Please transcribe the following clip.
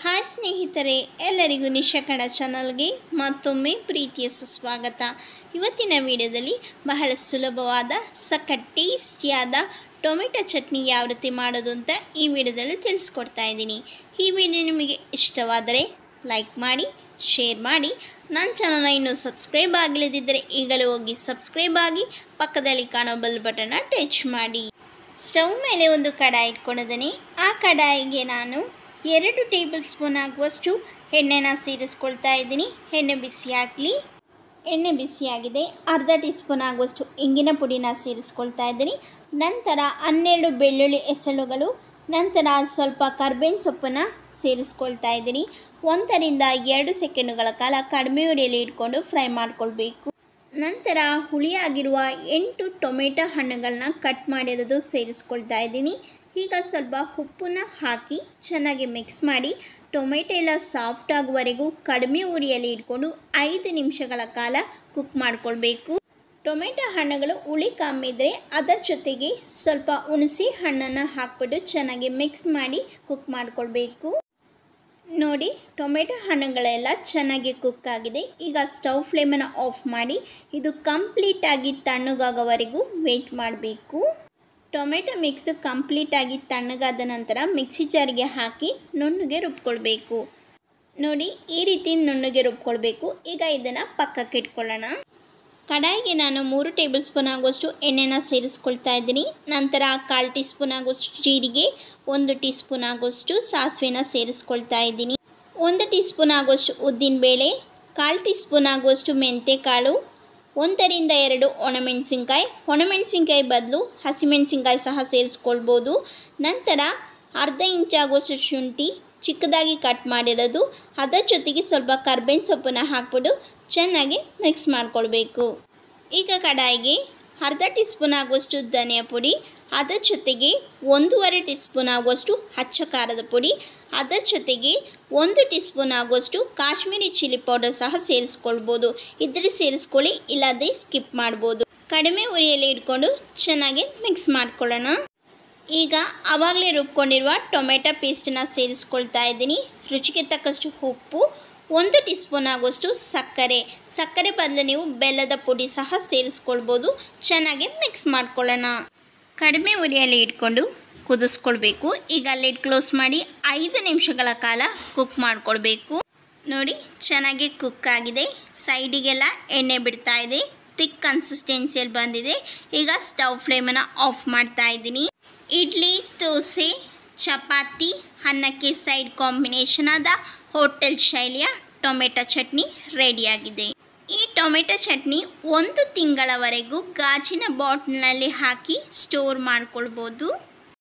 Hi ಸ್ನೇಹಿತರೆ, ಎಲ್ಲರಿಗೂ ನಿಶಾ ಕನ್ನಡ ಚಾನಲ್ಗೆ ಮತ್ತೊಮ್ಮೆ ಪ್ರೀತಿಯ ಸುಸ್ವಾಗತ. ಇವತ್ತಿನ ವಿಡಿಯೋದಲ್ಲಿ ಬಹಳ ಸುಲಭವಾದ ಸಖತ್ ಟೇಸ್ಟಿಯಾದ ಟೊಮೆಟೊ ಚಟ್ನಿ ಯಾವ ರೀತಿ ಮಾಡೋದು ಅಂತ ಈ ವಿಡಿಯೋದಲ್ಲಿ ತಿಳಿಸ್ಕೊಡ್ತಾ ಇದ್ದೀನಿ. ಈ ವಿಡಿಯೋ ನಿಮಗೆ ಇಷ್ಟವಾದರೆ ಲೈಕ್ ಮಾಡಿ, ಶೇರ್ ಮಾಡಿ. ನನ್ನ ಚಾನಲ್ನ ಇನ್ನೂ ಸಬ್ಸ್ಕ್ರೈಬ್ ಆಗಲಿದ್ದರೆ ಈಗಲೇ ಹೋಗಿ ಸಬ್ಸ್ಕ್ರೈಬ್ ಆಗಿ, ಪಕ್ಕದಲ್ಲಿ ಕಾಣೋ ಬೆಲ್ ಬಟನ್ನ ಟಚ್ ಮಾಡಿ. ಸ್ಟವ್ ಮೇಲೆ ಒಂದು ಕಡಾಯಿ ಇಟ್ಕೊಂಡಿದ್ದೀನಿ. ಆ ಕಡಾಯಿಗೆ ನಾನು 2 ಟೇಬಲ್ ಸ್ಪೂನ್ ಆಗುವಷ್ಟು ಎಣ್ಣೆನ ಸೇರಿಸ್ಕೊಳ್ತಾ ಇದ್ದೀನಿ. ಎಣ್ಣೆ ಬಿಸಿ ಆಗಲಿ. ಎಣ್ಣೆ ಬಿಸಿಯಾಗಿದೆ. ಅರ್ಧ ಟೀ ಸ್ಪೂನ್ ಆಗುವಷ್ಟು ಇಂಗಿನ ಪುಡಿನ ಸೇರಿಸ್ಕೊಳ್ತಾ ಇದ್ದೀನಿ. ನಂತರ 12 ಬೆಳ್ಳುಳ್ಳಿ ಎಸಳುಗಳು, ನಂತರ ಸ್ವಲ್ಪ ಕರ್ಬೇವಿನ ಸೊಪ್ಪನ್ನು ಸೇರಿಸ್ಕೊಳ್ತಾ ಇದ್ದೀನಿ. 1 ರಿಂದ 2 ಸೆಕೆಂಡುಗಳ ಕಾಲ ಕಡಿಮೆ ಉರಿಯಲ್ಲಿ ಇಟ್ಕೊಂಡು ಫ್ರೈ ಮಾಡ್ಕೊಳ್ಬೇಕು. ನಂತರ ಹುಳಿಯಾಗಿರುವ 8 ಟೊಮೆಟೊ ಹಣ್ಣುಗಳನ್ನ ಕಟ್ ಮಾಡಿರೋದು ಸೇರಿಸ್ಕೊಳ್ತಾ ಇದ್ದೀನಿ. ಈಗ ಸ್ವಲ್ಪ ಉಪ್ಪನ್ನು ಹಾಕಿ ಚೆನ್ನಾಗಿ ಮಿಕ್ಸ್ ಮಾಡಿ ಟೊಮೆಟೊ ಎಲ್ಲ ಸಾಫ್ಟ್ ಆಗುವವರೆಗೂ ಕಡಿಮೆ ಉರಿಯಲ್ಲಿ ಇಟ್ಕೊಂಡು 5 ನಿಮಿಷಗಳ ಕಾಲ ಕುಕ್ ಮಾಡ್ಕೊಳ್ಬೇಕು. ಟೊಮೆಟೊ ಹಣ್ಣುಗಳು ಹುಳಿ ಕಮ್ಮಿ ಇದ್ದರೆ ಅದರ ಜೊತೆಗೆ ಸ್ವಲ್ಪ ಹುಣಸೆ ಹಣ್ಣನ್ನು ಹಾಕ್ಬಿಟ್ಟು ಚೆನ್ನಾಗಿ ಮಿಕ್ಸ್ ಮಾಡಿ ಕುಕ್ ಮಾಡ್ಕೊಳ್ಬೇಕು. ನೋಡಿ, ಟೊಮೆಟೊ ಹಣ್ಣುಗಳೆಲ್ಲ ಚೆನ್ನಾಗಿ ಕುಕ್ ಆಗಿದೆ. ಈಗ ಸ್ಟವ್ ಫ್ಲೇಮನ್ನು ಆಫ್ ಮಾಡಿ ಇದು ಕಂಪ್ಲೀಟಾಗಿ ತಣ್ಣಗಾಗೋವರೆಗೂ ವೆಯ್ಟ್ ಮಾಡಬೇಕು. ಟೊಮೆಟೊ ಮಿಕ್ಸು ಕಂಪ್ಲೀಟಾಗಿ ತಣ್ಣಗಾದ ನಂತರ ಮಿಕ್ಸಿ ಜಾರಿಗೆ ಹಾಕಿ ನುಣ್ಣಗೆ ರುಬ್ಕೊಳ್ಬೇಕು. ನೋಡಿ, ಈ ರೀತಿ ನುಣ್ಣಗೆ ರುಬ್ಕೊಳ್ಬೇಕು. ಈಗ ಇದನ್ನು ಪಕ್ಕಕ್ಕೆ ಇಟ್ಕೊಳ್ಳೋಣ. ಕಡಾಯಿಗೆ ನಾನು 3 ಟೇಬಲ್ ಸ್ಪೂನ್ ಆಗುವಷ್ಟು ಎಣ್ಣೆನ ಸೇರಿಸ್ಕೊಳ್ತಾ ಇದ್ದೀನಿ. ನಂತರ 1/4 ಟೀ ಸ್ಪೂನ್ ಆಗುವಷ್ಟು ಜೀರಿಗೆ, 1 ಟೀ ಸ್ಪೂನ್ ಆಗುವಷ್ಟು ಸಾಸಿವೆನ ಸೇರಿಸ್ಕೊಳ್ತಾ ಇದ್ದೀನಿ. 1 ಟೀ ಸ್ಪೂನ್ ಆಗುವಷ್ಟು ಉದ್ದಿನಬೇಳೆ, 1/4 ಟೀ ಸ್ಪೂನ್ ಆಗುವಷ್ಟು ಮೆಂತ್ಯಕಾಳು, 1 ರಿಂದ 2 ಒಣಮೆಣಸಿನ್ಕಾಯಿ ಬದಲು ಹಸಿಮೆಣಸಿನ್ಕಾಯಿ ಸಹ ಸೇರಿಸ್ಕೊಳ್ಬೋದು. ನಂತರ ಅರ್ಧ ಇಂಚ್ ಆಗುವಷ್ಟು ಶುಂಠಿ ಚಿಕ್ಕದಾಗಿ ಕಟ್ ಮಾಡಿರೋದು, ಅದರ ಜೊತೆಗೆ ಸ್ವಲ್ಪ ಕರ್ಬೇವಿನ ಸೊಪ್ಪನ್ನು ಹಾಕ್ಬಿಟ್ಟು ಚೆನ್ನಾಗಿ ಮಿಕ್ಸ್ ಮಾಡ್ಕೊಳ್ಬೇಕು. ಈಗ ಕಡಾಯಿಗೆ ಅರ್ಧ ಟೀ ಸ್ಪೂನ್ ಆಗುವಷ್ಟು ಧನಿಯಾ ಪುಡಿ, ಅದರ ಜೊತೆಗೆ 1.5 ಟೀ ಸ್ಪೂನ್ ಆಗುವಷ್ಟು ಅಚ್ಚ ಖಾರದ ಪುಡಿ, ಅದರ ಜೊತೆಗೆ 1 ಟೀ ಸ್ಪೂನ್ ಆಗುವಷ್ಟು ಕಾಶ್ಮೀರಿ ಚಿಲ್ಲಿ ಪೌಡರ್ ಸಹ ಸೇರಿಸ್ಕೊಳ್ಬೋದು. ಇದ್ರೆ ಸೇರಿಸ್ಕೊಳ್ಳಿ, ಇಲ್ಲದೆ ಸ್ಕಿಪ್ ಮಾಡ್ಬೋದು. ಕಡಿಮೆ ಉರಿಯಲ್ಲಿ ಇಟ್ಕೊಂಡು ಚೆನ್ನಾಗಿ ಮಿಕ್ಸ್ ಮಾಡ್ಕೊಳ್ಳೋಣ. ಈಗ ಆವಾಗಲೇ ರುಬ್ಕೊಂಡಿರುವ ಟೊಮೆಟೊ ಪೇಸ್ಟನ್ನು ಸೇರಿಸ್ಕೊಳ್ತಾ ಇದ್ದೀನಿ. ರುಚಿಗೆ ತಕ್ಕಷ್ಟು ಉಪ್ಪು, 1 ಟೀ ಸ್ಪೂನ್ ಆಗುವಷ್ಟು ಸಕ್ಕರೆ ಬದಲು ನೀವು ಬೆಲ್ಲದ ಪುಡಿ ಸಹ ಸೇರಿಸ್ಕೊಳ್ಬೋದು. ಚೆನ್ನಾಗಿ ಮಿಕ್ಸ್ ಮಾಡ್ಕೊಳ್ಳೋಣ. ಕಡಿಮೆ ಉರಿಯಲ್ಲಿ ಇಟ್ಕೊಂಡು ಕುದಿಸ್ಕೊಳ್ಬೇಕು. ಈಗ ಲಿಡ್ ಕ್ಲೋಸ್ ಮಾಡಿ 5 ನಿಮಿಷಗಳ ಕಾಲ ಕುಕ್ ಮಾಡ್ಕೊಳ್ಬೇಕು. ನೋಡಿ, ಚೆನ್ನಾಗಿ ಕುಕ್ ಆಗಿದೆ. ಸೈಡಿಗೆಲ್ಲ ಎಣ್ಣೆ ಬಿಡ್ತಾ ಇದೆ. ಥಿಕ್ ಕನ್ಸಿಸ್ಟೆನ್ಸಿಯಲ್ಲಿ ಬಂದಿದೆ. ಈಗ ಸ್ಟವ್ ಫ್ಲೇಮನ್ನು ಆಫ್ ಮಾಡ್ತಾ ಇದ್ದೀನಿ. ಇಡ್ಲಿ, ದೋಸೆ, ಚಪಾತಿ, ಅನ್ನಕ್ಕೆ ಸೈಡ್ ಕಾಂಬಿನೇಷನ್ ಆದ ಹೋಟೆಲ್ ಶೈಲಿಯ ಟೊಮೆಟೊ ಚಟ್ನಿ ರೆಡಿಯಾಗಿದೆ. ಈ ಟೊಮೆಟೊ ಚಟ್ನಿ 1 ತಿಂಗಳವರೆಗೂ ಗಾಜಿನ ಬಾಟ್ಲಿನಲ್ಲಿ ಹಾಕಿ ಸ್ಟೋರ್ ಮಾಡ್ಕೊಳ್ಬೋದು.